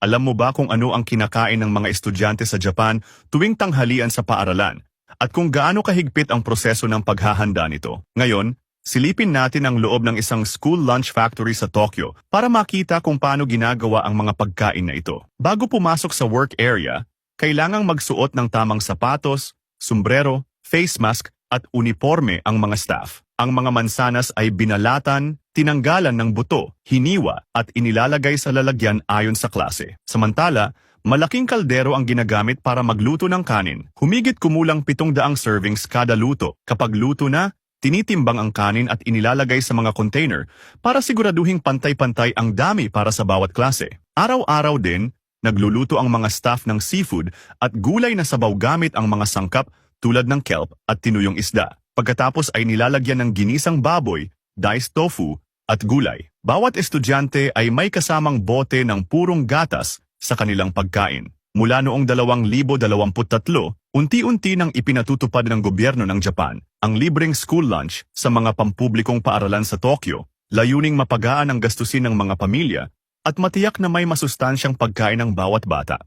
Alam mo ba kung ano ang kinakain ng mga estudyante sa Japan tuwing tanghalian sa paaralan? At kung gaano kahigpit ang proseso ng paghahanda nito? Ngayon, silipin natin ang loob ng isang school lunch factory sa Tokyo para makita kung paano ginagawa ang mga pagkain na ito. Bago pumasok sa work area, kailangang magsuot ng tamang sapatos, sombrero, face mask at uniforme ang mga staff. Ang mga mansanas ay binalatan, tinanggalan ng buto, hiniwa at inilalagay sa lalagyan ayon sa klase. Samantala, malaking kaldero ang ginagamit para magluto ng kanin. Humigit kumulang 700 servings kada luto. Kapag luto na, tinitimbang ang kanin at inilalagay sa mga container para siguraduhing pantay-pantay ang dami para sa bawat klase. Araw-araw din, nagluluto ang mga staff ng seafood at gulay na sabaw gamit ang mga sangkap tulad ng kelp at tinuyong isda. Pagkatapos ay nilalagyan ng ginisang baboy, diced tofu at gulay. Bawat estudyante ay may kasamang bote ng purong gatas sa kanilang pagkain. Mula noong 2023, unti-unti nang ipinatutupad ng gobyerno ng Japan ang libreng school lunch sa mga pampublikong paaralan sa Tokyo, layuning mapagaan ang gastusin ng mga pamilya at matiyak na may masustansyang pagkain ng bawat bata.